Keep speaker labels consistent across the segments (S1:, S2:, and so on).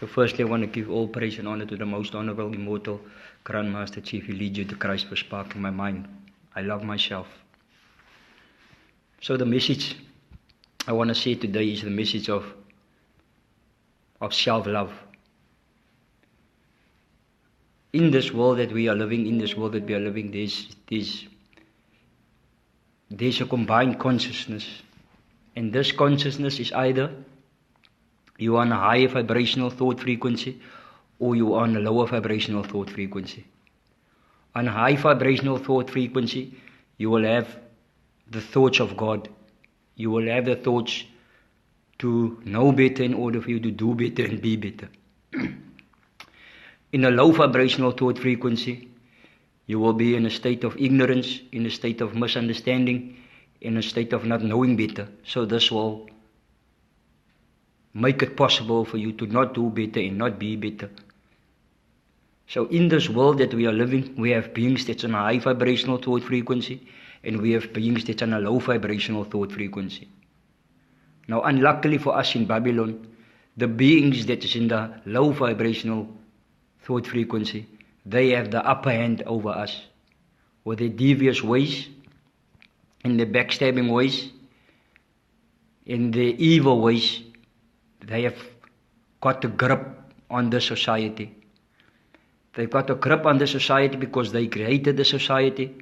S1: So firstly, I want to give all praise and honor to the most honorable, immortal, Grandmaster Chief Elijah to Christ for sparking my mind. I love myself. So the message I want to say today is the message of self-love. In this world that we are living, there's a combined consciousness. And this consciousness is either you are on a higher vibrational thought frequency or you are on a lower vibrational thought frequency. On a high vibrational thought frequency, you will have the thoughts of God. You will have the thoughts to know better in order for you to do better and be better. In a low vibrational thought frequency, you will be in a state of ignorance, in a state of misunderstanding, in a state of not knowing better. So this will make it possible for you to not do better and not be better. So in this world that we are living, we have beings that's on a high vibrational thought frequency, and we have beings that's on a low vibrational thought frequency. Now, unluckily for us in Babylon, the beings that is in the low vibrational thought frequency, they have the upper hand over us. With their devious ways, in their backstabbing ways, in their evil ways, they have got a grip on the society. They've got a grip on the society because they created the society,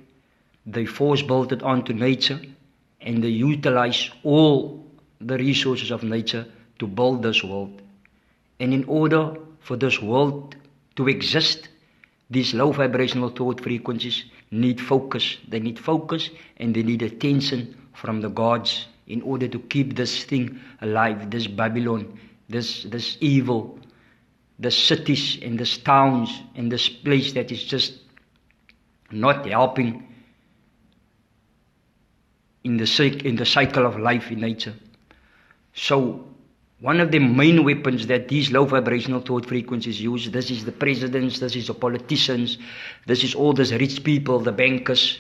S1: they force-built it onto nature, and they utilize all the resources of nature to build this world. And in order for this world to exist, these low vibrational thought frequencies need focus. They need focus and they need attention from the gods in order to keep this thing alive, this Babylon, this evil, the cities and this towns and this place that is just not helping in the cycle of life in nature. So one of the main weapons that these low vibrational thought frequencies use, this is the presidents, this is the politicians, this is all these rich people, the bankers,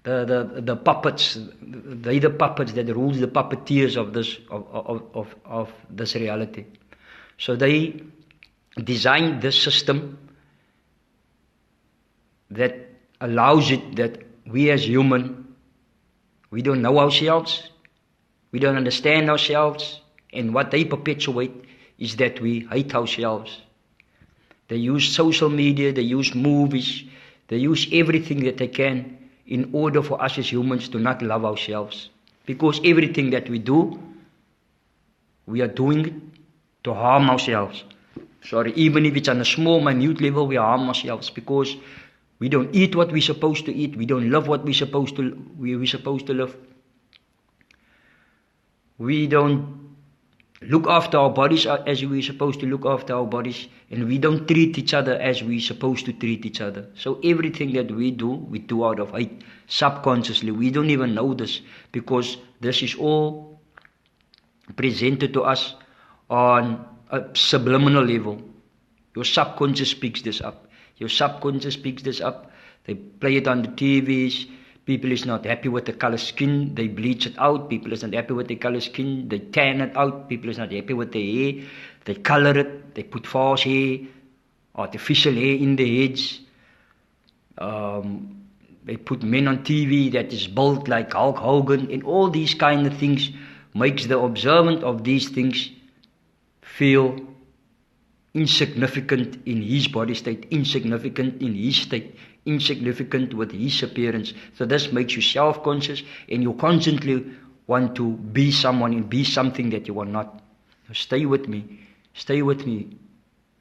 S1: the puppets, they the puppets that rules the puppeteers of this reality. So they designed this system that allows it that we as human, we don't know ourselves, we don't understand ourselves, and what they perpetuate is that we hate ourselves. They use social media, they use movies, they use everything that they can in order for us as humans to not love ourselves. Because everything that we do, we are doing it to harm ourselves. Even if it's on a small, minute level, we harm ourselves because we don't eat what we're supposed to eat, we don't live what we're supposed to live. We don't look after our bodies as we're supposed to look after our bodies, and we don't treat each other as we're supposed to treat each other. So everything that we do out of hate, subconsciously. We don't even know this because this is all presented to us on a subliminal level. Your subconscious picks this up. They play it on the TVs. People is not happy with the color skin, they bleach it out. People is not happy with the color skin, they tan it out. People is not happy with their hair, they color it, they put false hair, artificial hair in their heads. They put men on TV that is built like Hulk Hogan, and all these kind of things makes the observant of these things feel insignificant in his body state, insignificant in his state, insignificant with his appearance. So this makes you self-conscious, and you constantly want to be someone and be something that you are not. Now stay with me,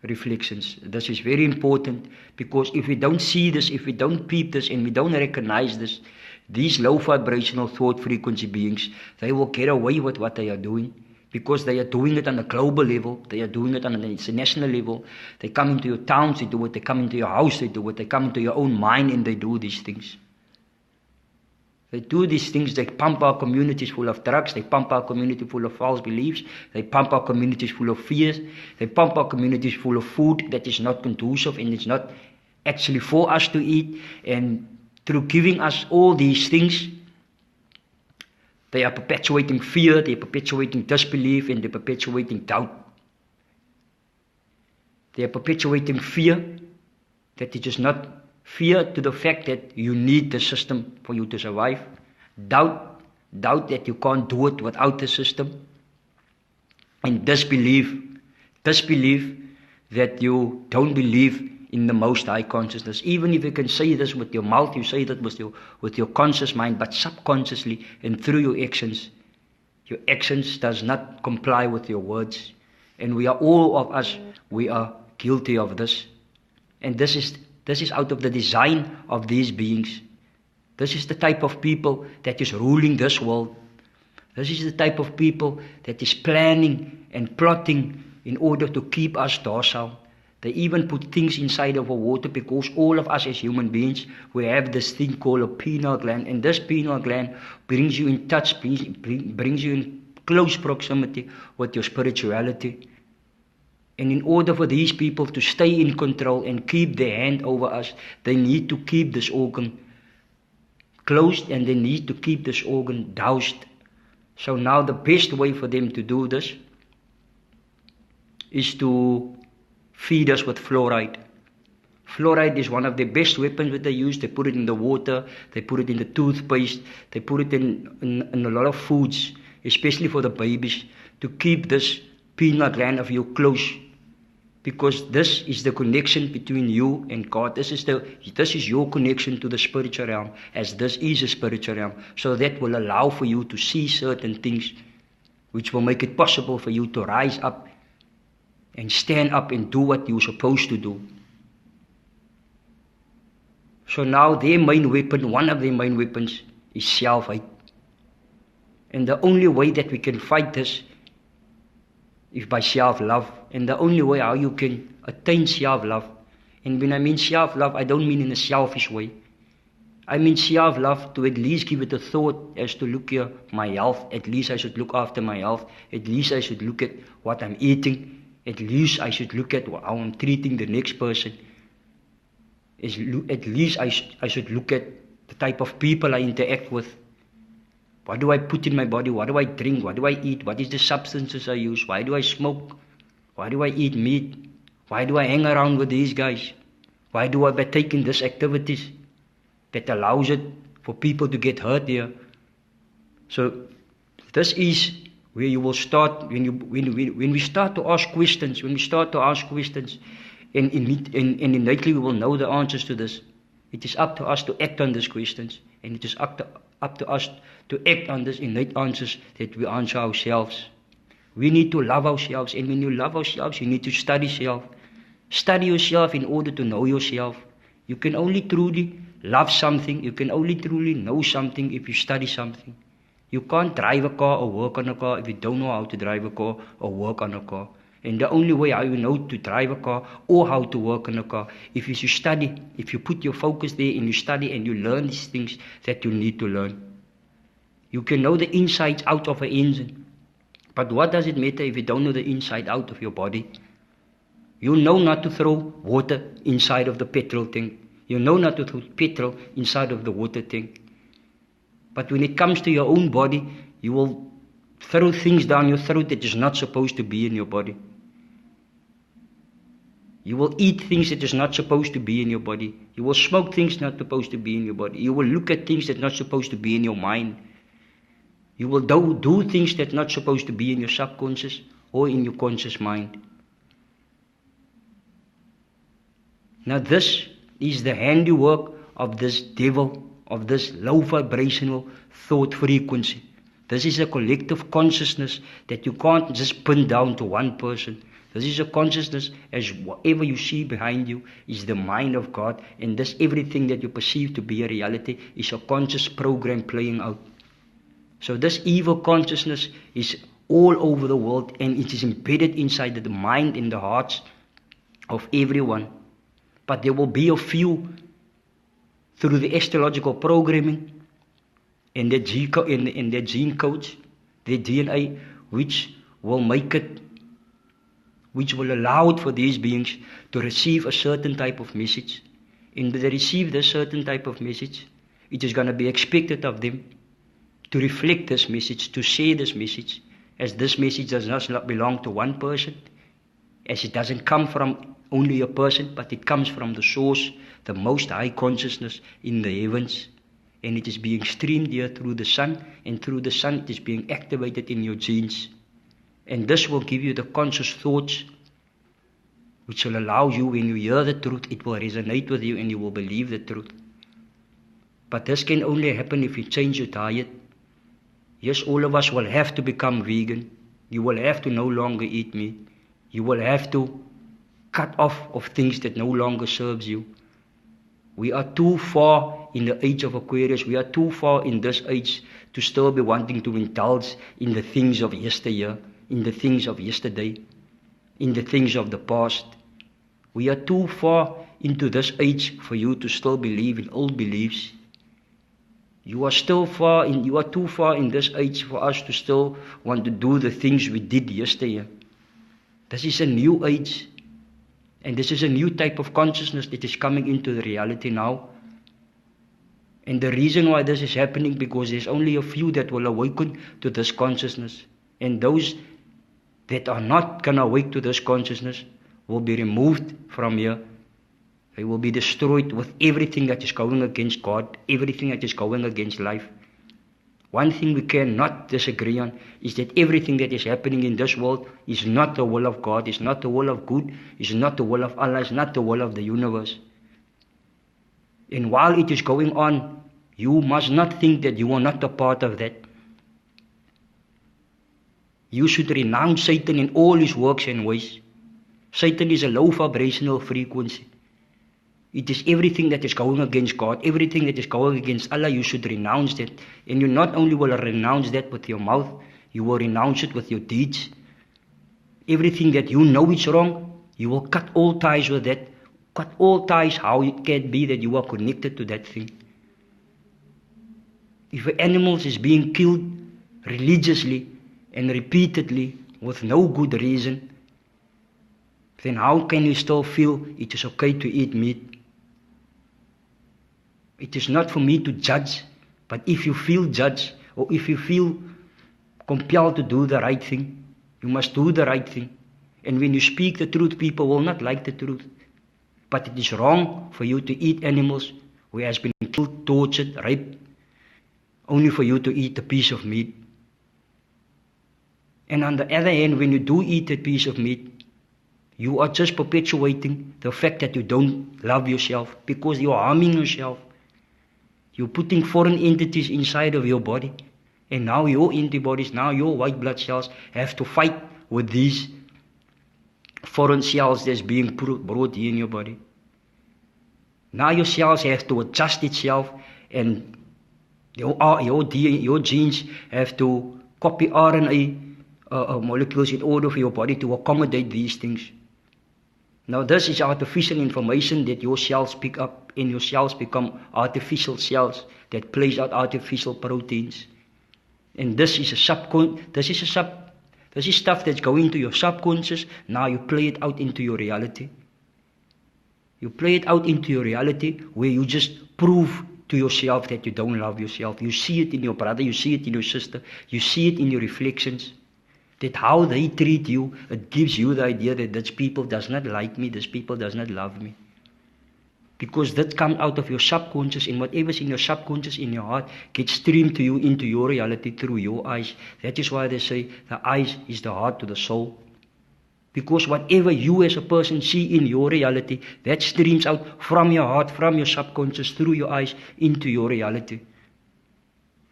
S1: reflections. This is very important, because if we don't see this, if we don't peep this, and we don't recognize this, these low vibrational thought frequency beings, they will get away with what they are doing. Because they are doing it on a global level, they are doing it on an international level. They come into your towns, they do it, they come into your house, they do it, they come into your own mind and they do these things. They do these things, they pump our communities full of drugs, they pump our community full of false beliefs, they pump our communities full of fears, they pump our communities full of food that is not conducive and it's not actually for us to eat. And through giving us all these things, they are perpetuating fear, they are perpetuating disbelief, and they are perpetuating doubt. They are perpetuating fear, that it is not fear to the fact that you need the system for you to survive. Doubt that you can't do it without the system. And disbelief that you don't believe in the Most High Consciousness. Even if you can say this with your mouth, you say that with your conscious mind, but subconsciously and through your actions does not comply with your words. And we are all of us, we are guilty of this. And this is out of the design of these beings. This is the type of people that is ruling this world. This is the type of people that is planning and plotting in order to keep us docile. They even put things inside of our water because all of us as human beings, we have this thing called a pineal gland. And this pineal gland brings you in touch, brings you in close proximity with your spirituality. And in order for these people to stay in control and keep their hand over us, they need to keep this organ closed and they need to keep this organ doused. So now the best way for them to do this is to feed us with fluoride. Fluoride is one of the best weapons that they use. They put it in the water, they put it in the toothpaste, they put it in a lot of foods, especially for the babies, to keep this pineal gland of you close. Because this is the connection between you and God. This is your connection to the spiritual realm, as this is a spiritual realm. So that will allow for you to see certain things, which will make it possible for you to rise up and stand up and do what you're supposed to do. So now their main weapon, one of their main weapons, is self-hate. And the only way that we can fight this is by self-love. And the only way how you can attain self-love, and when I mean self-love, I don't mean in a selfish way. I mean self-love to at least give it a thought as to look here, my health, at least I should look after my health, at least I should look at what I'm eating, at least I should look at how I'm treating the next person, at least I should look at the type of people I interact with. What do I put in my body? What do I drink? What do I eat? What is the substances I use? Why do I smoke? Why do I eat meat? Why do I hang around with these guys? Why do I partake in these activities that allows it for people to get hurt here? So this is where you will start when we start to ask questions. And innately we will know the answers to this. It is up to us to act on these questions, and it is up to us to act on these innate answers that we answer ourselves. We need to love ourselves, and when you love ourselves, you need to study self. Study yourself in order to know yourself. You can only truly love something, you can only truly know something if you study something. You can't drive a car or work on a car if you don't know how to drive a car or work on a car. And the only way how you know to drive a car or how to work on a car, if you study, if you put your focus there and you study and you learn these things that you need to learn. You can know the inside out of an engine. But what does it matter if you don't know the inside out of your body? You know not to throw water inside of the petrol tank. You know not to throw petrol inside of the water tank. But when it comes to your own body, you will throw things down your throat that is not supposed to be in your body. You will eat things that is not supposed to be in your body. You will smoke things not supposed to be in your body. You will look at things that are not supposed to be in your mind. You will do things that are not supposed to be in your subconscious or in your conscious mind. Now this is the handiwork of this devil, of this low vibrational thought frequency. This is a collective consciousness that you can't just pin down to one person. This is a consciousness, as whatever you see behind you is the mind of God, and this everything that you perceive to be a reality is a conscious program playing out. So this evil consciousness is all over the world, and it is embedded inside the mind and the hearts of everyone. But there will be a few through the astrological programming and their gene codes, their DNA, which will make it, which will allow it for these beings to receive a certain type of message. And when they receive this certain type of message, it is going to be expected of them to reflect this message, to share this message, as this message does not belong to one person. as it doesn't come from only a person, but it comes from the source, the most high consciousness in the heavens, and it is being streamed here through the sun, and through the sun it is being activated in your genes, and this will give you the conscious thoughts which will allow you, when you hear the truth, it will resonate with you and you will believe the truth. But this can only happen if you change your diet. Yes, all of us will have to become vegan. You will have to no longer eat meat. You will have to cut off of things that no longer serves you. We are too far in the age of Aquarius. We are too far in this age to still be wanting to indulge in the things of yesteryear, in the things of yesterday, in the things of the past. We are too far into this age for you to still believe in old beliefs. You are too far in this age for us to still want to do the things we did yesterday. This is a new age, and this is a new type of consciousness that is coming into the reality now. And the reason why this is happening, because there's only a few that will awaken to this consciousness, and those that are not going to awake to this consciousness will be removed from here. They will be destroyed with everything that is going against God, everything that is going against life. One thing we cannot disagree on is that everything that is happening in this world is not the will of God, is not the will of good, is not the will of Allah, is not the will of the universe. And while it is going on, you must not think that you are not a part of that. You should renounce Satan in all his works and ways. Satan is a low vibrational frequency. It is everything that is going against God, everything that is going against Allah, you should renounce that. And you not only will renounce that with your mouth, you will renounce it with your deeds. Everything that you know is wrong, you will cut all ties with that. Cut all ties how it can be that you are connected to that thing. If an animal is being killed religiously and repeatedly with no good reason, then how can you still feel it is okay to eat meat? It is not for me to judge, but if you feel judged, or if you feel compelled to do the right thing, you must do the right thing. And when you speak the truth, people will not like the truth. But it is wrong for you to eat animals who has been killed, tortured, raped, only for you to eat a piece of meat. And on the other hand, when you do eat a piece of meat, you are just perpetuating the fact that you don't love yourself, because you are harming yourself. You're putting foreign entities inside of your body, and now your antibodies, now your white blood cells have to fight with these foreign cells that's being brought here in your body. Now your cells have to adjust itself, and your genes have to copy RNA molecules in order for your body to accommodate these things. Now this is artificial information that your cells pick up, and your cells become artificial cells that plays out artificial proteins. And this is stuff that's going to your subconscious. Now you play it out into your reality. You play it out into your reality where you just prove to yourself that you don't love yourself. You see it in your brother, you see it in your sister, you see it in your reflections. That how they treat you, it gives you the idea that this people does not like me, this people does not love me. Because that comes out of your subconscious, and whatever's in your subconscious, in your heart, gets streamed to you into your reality through your eyes. That is why they say the eyes is the heart to the soul. Because whatever you as a person see in your reality, that streams out from your heart, from your subconscious, through your eyes, into your reality.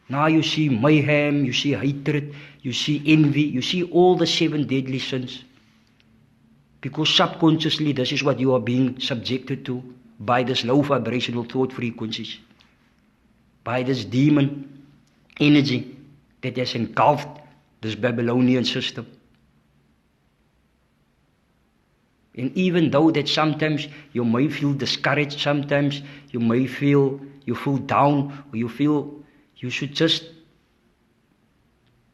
S1: Now you see mayhem, you see hatred, you see envy, you see all the 7 deadly sins. Because subconsciously this is what you are being subjected to by this low vibrational thought frequencies. By this demon energy that has engulfed this Babylonian system. And even though that sometimes you may feel discouraged, sometimes you may feel down, or you feel you should just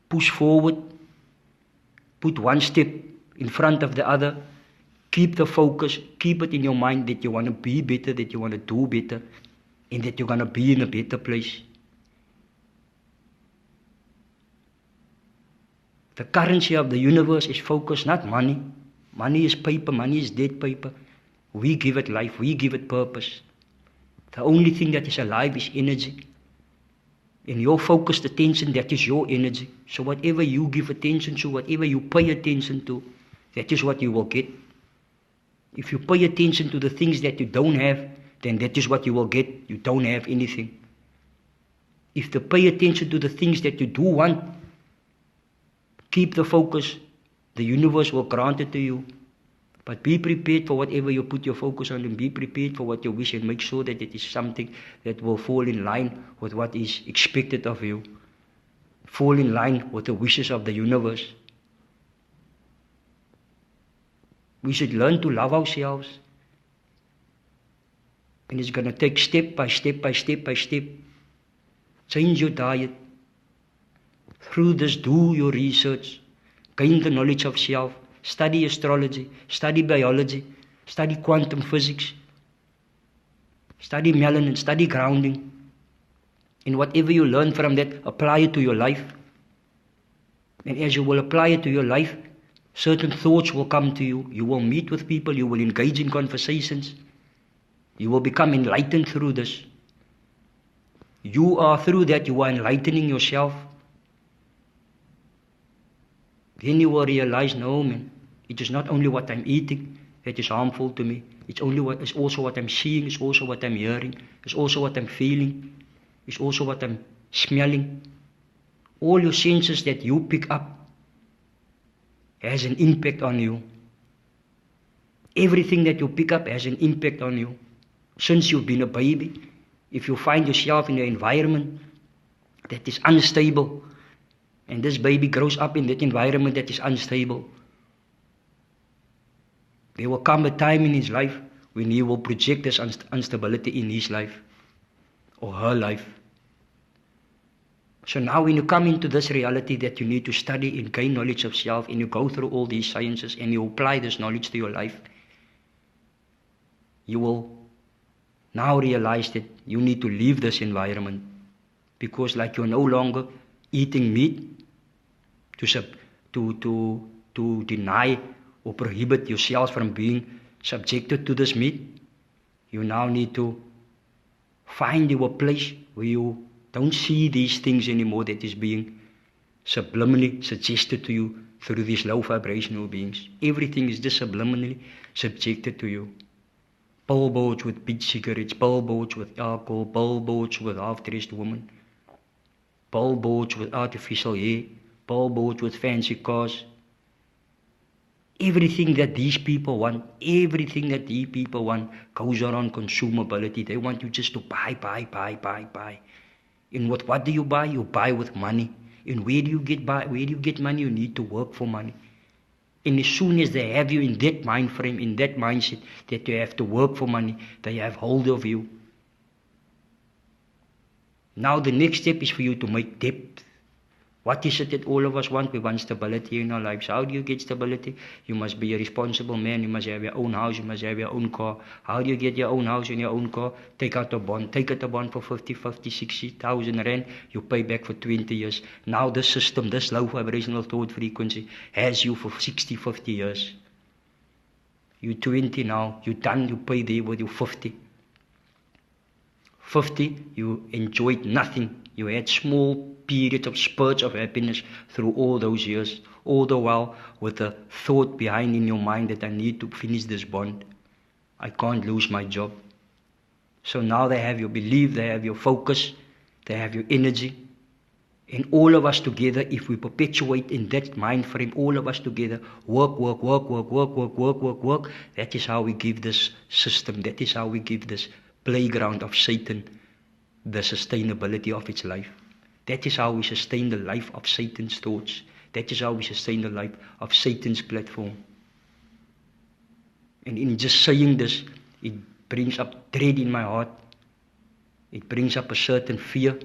S1: push forward, put one step in front of the other, keep the focus, keep it in your mind that you want to be better, that you want to do better, and that you're going to be in a better place. The currency of the universe is focus, not money. Money is paper, money is dead paper. We give it life, we give it purpose. The only thing that is alive is energy. And your focused attention, that is your energy. So whatever you give attention to, whatever you pay attention to, that is what you will get. If you pay attention to the things that you don't have, then that is what you will get. You don't have anything. If you pay attention to the things that you do want, keep the focus, the universe will grant it to you. But be prepared for whatever you put your focus on, and be prepared for what you wish, and make sure that it is something that will fall in line with what is expected of you. Fall in line with the wishes of the universe. We should learn to love ourselves. And it's going to take step by step by step by step. Change your diet. Through this, do your research. Gain the knowledge of self. Study astrology. Study biology. Study quantum physics. Study melanin. Study grounding. And whatever you learn from that, apply it to your life. And as you will apply it to your life, certain thoughts will come to you. You will meet with people. You will engage in conversations. You will become enlightened through this. Through that, you are enlightening yourself. Then you will realize, no man, it is not only what I'm eating that is harmful to me. It's also what I'm seeing. It's also what I'm hearing. It's also what I'm feeling. It's also what I'm smelling. All your senses that you pick up has an impact on you. Everything that you pick up has an impact on you. Since you've been a baby, if you find yourself in an environment that is unstable, and this baby grows up in that environment that is unstable, there will come a time in his life when he will project this instability in his life or her life. So now when you come into this reality that you need to study and gain knowledge of self, and you go through all these sciences and you apply this knowledge to your life, you will now realize that you need to leave this environment, because like you're no longer eating meat to deny or prohibit yourself from being subjected to this meat. You now need to find your place where you don't see these things anymore that is being subliminally suggested to you through these low vibrational beings. Everything is just subliminally subjected to you. Billboards with big cigarettes, billboards with alcohol, billboards with half-dressed women, billboards with artificial hair, billboards with fancy cars. Everything that these people want goes around consumability. They want you just to buy. And with what do you buy? You buy with money. And where do you get money? You need to work for money. And as soon as they have you in that mind frame, in that mindset that you have to work for money, they have hold of you. Now the next step is for you to make depth. What is it that all of us want? We want stability in our lives. How do you get stability? You must be a responsible man. You must have your own house. You must have your own car. How do you get your own house and your own car? Take out a bond. Take out a bond for 50, 60,000 rand. You pay back for 20 years. Now this system, this low vibrational thought frequency has you for 60, 50 years. You're 20 now. You're done. You pay there with you 50. 50, you enjoyed nothing. You had small periods of spurts of happiness through all those years, all the while with the thought behind in your mind that I need to finish this bond. I can't lose my job. So now they have your belief, they have your focus, they have your energy. And all of us together, if we perpetuate in that mind frame, all of us together, work, that is how we give this system, that is how we give this playground of Satan the sustainability of its life. That is how we sustain the life of Satan's thoughts. That is how we sustain the life of Satan's platform. And in just saying this, it brings up dread in my heart. It brings up a certain fear,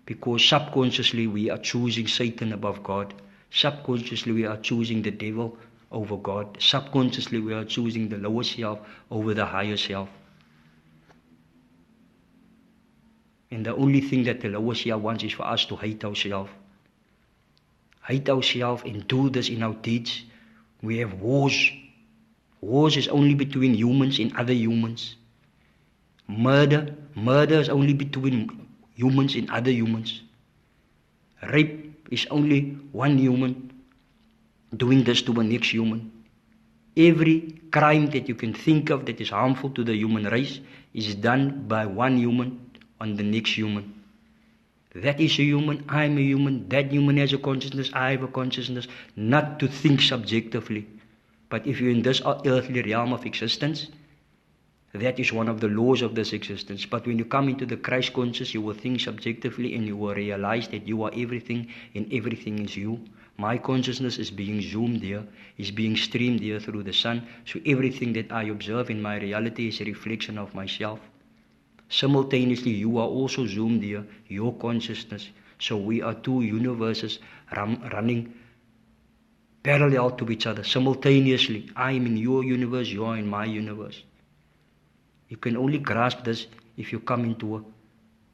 S1: because subconsciously we are choosing Satan above God. Subconsciously we are choosing the devil over God. Subconsciously we are choosing the lower self over the higher self. And the only thing that the lower self wants is for us to hate ourselves. Hate ourselves and do this in our deeds We have wars. Wars is only between humans and other humans. Murder is only between humans and other humans. Rape is only one human doing this to the next human. Every crime that you can think of that is harmful to the human race is done by one human on the next human. That is a human, I'm a human, that human has a consciousness, I have a consciousness, not to think subjectively. But if you're in this earthly realm of existence, that is one of the laws of this existence. But when you come into the Christ conscious, you will think subjectively and you will realize that you are everything and everything is you. My consciousness is being zoomed here, is being streamed here through the sun. So everything that I observe in my reality is a reflection of myself. Simultaneously, you are also zoomed here, your consciousness. So we are two universes running parallel to each other. Simultaneously, I am in your universe, you are in my universe. You can only grasp this if you come into a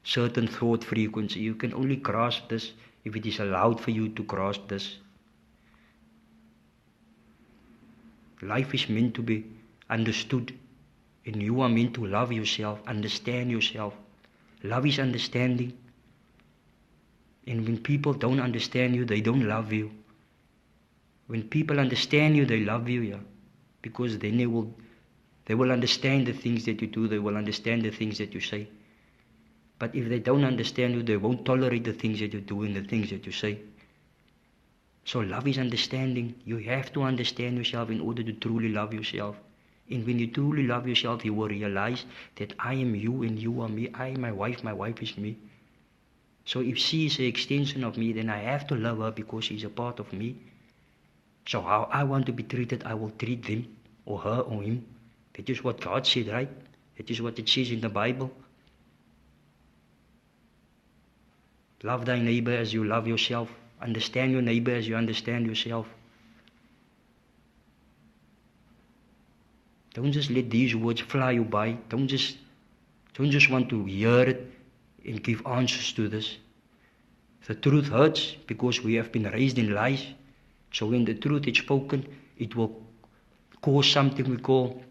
S1: certain thought frequency. You can only grasp this if it is allowed for you to grasp this. Life is meant to be understood. And you are meant to love yourself, understand yourself. Love is understanding. And when people don't understand you, they don't love you. When people understand you, they love you, yeah. Because then they will understand the things that you do, they will understand the things that you say. But if they don't understand you, they won't tolerate the things that you do and the things that you say. So love is understanding. You have to understand yourself in order to truly love yourself. And when you truly love yourself, you will realize that I am you and you are me. I am my wife is me. So if she is an extension of me, then I have to love her because she is a part of me. So how I want to be treated, I will treat them or her or him. That is what God said, right? That is what it says in the Bible. Love thy neighbor as you love yourself. Understand your neighbor as you understand yourself. Don't just let these words fly you by. Don't just want to hear it and give answers to this. The truth hurts because we have been raised in lies. So when the truth is spoken, it will cause something we call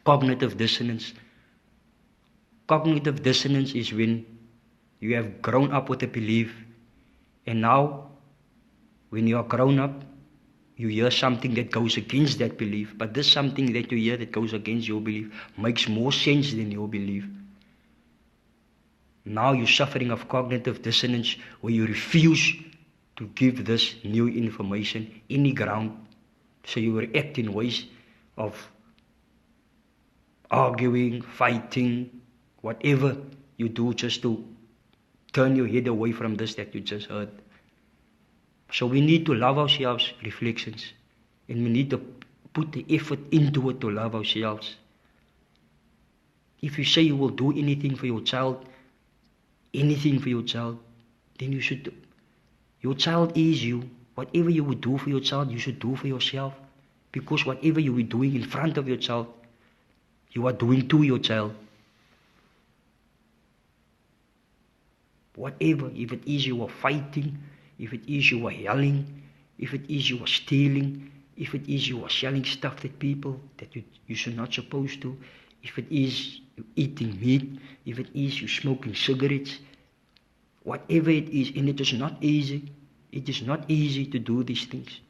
S1: cognitive dissonance. Cognitive dissonance is when you have grown up with a belief, and now when you are grown up, you hear something that goes against that belief, but this something that you hear that goes against your belief makes more sense than your belief. Now you're suffering of cognitive dissonance where you refuse to give this new information any ground. So you react in ways of arguing, fighting, whatever you do just to turn your head away from this that you just heard. So we need to love ourselves, reflections, and we need to put the effort into it to love ourselves. If you say you will do anything for your child, then you should. Your child is you. Whatever you would do for your child, you should do for yourself. Because whatever you are doing in front of your child, you are doing to your child. Whatever, if it is you are fighting, if it is you are yelling, if it is you are stealing, if it is you are selling stuff to people that you should not supposed to, if it is you eating meat, if it is you smoking cigarettes, whatever it is, and it is not easy. It is not easy to do these things.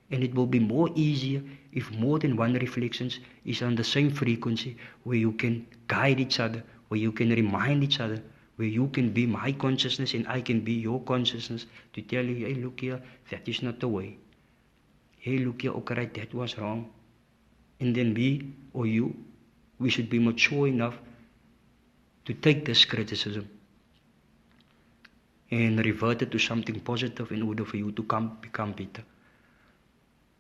S1: And it will be more easier if more than one reflections is on the same frequency where you can guide each other, where you can remind each other, where you can be my consciousness and I can be your consciousness to tell you, hey, look here, that is not the way. Hey, look here, okay, that was wrong. And then we or you, we should be mature enough to take this criticism and revert it to something positive in order for you to become better.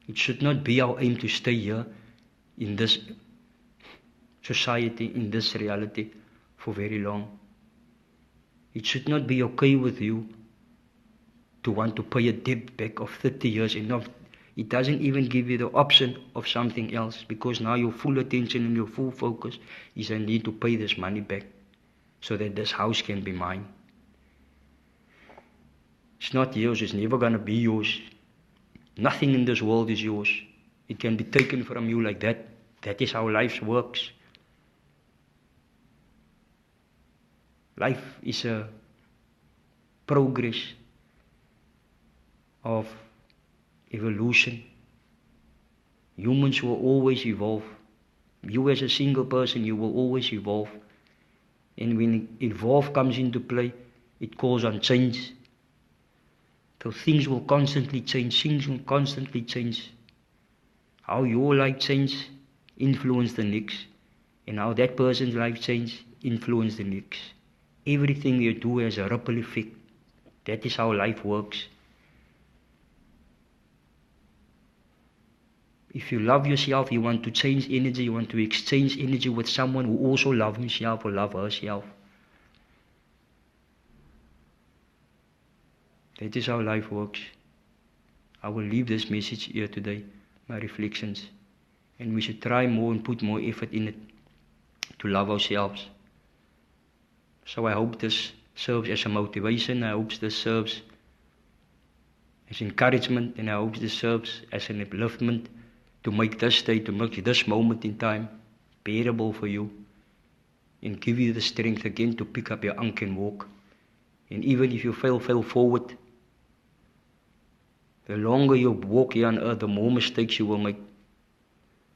S1: It should not be our aim to stay here in this society, in this reality for very long. It should not be okay with you to want to pay a debt back of 30 years and not. It doesn't even give you the option of something else because now your full attention and your full focus is I need to pay this money back so that this house can be mine. It's not yours, it's never going to be yours. Nothing in this world is yours. It can be taken from you like that. That is how life works. Life is a progress of evolution. Humans will always evolve. You as a single person, you will always evolve. And when evolve comes into play, it calls on change. So things will constantly change. Things will constantly change. How your life change influence the next. And how that person's life change influence the next. Everything you do has a ripple effect. That is how life works. If you love yourself, you want to change energy, you want to exchange energy with someone who also loves himself or loves herself. That is how life works. I will leave this message here today, my reflections. And we should try more and put more effort in it to love ourselves. So I hope this serves as a motivation, I hope this serves as encouragement, and I hope this serves as an upliftment to make this day, to make this moment in time bearable for you, and give you the strength again to pick up your anchor and walk. And even if you fail forward, the longer you walk here on earth, the more mistakes you will make.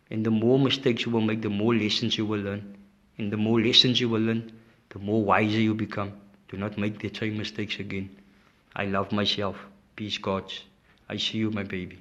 S1: And the more mistakes you will make, the more lessons you will learn. And the more lessons you will learn, the more wiser you become. Do not make the same mistakes again. I love myself. Peace, God. I see you, my baby.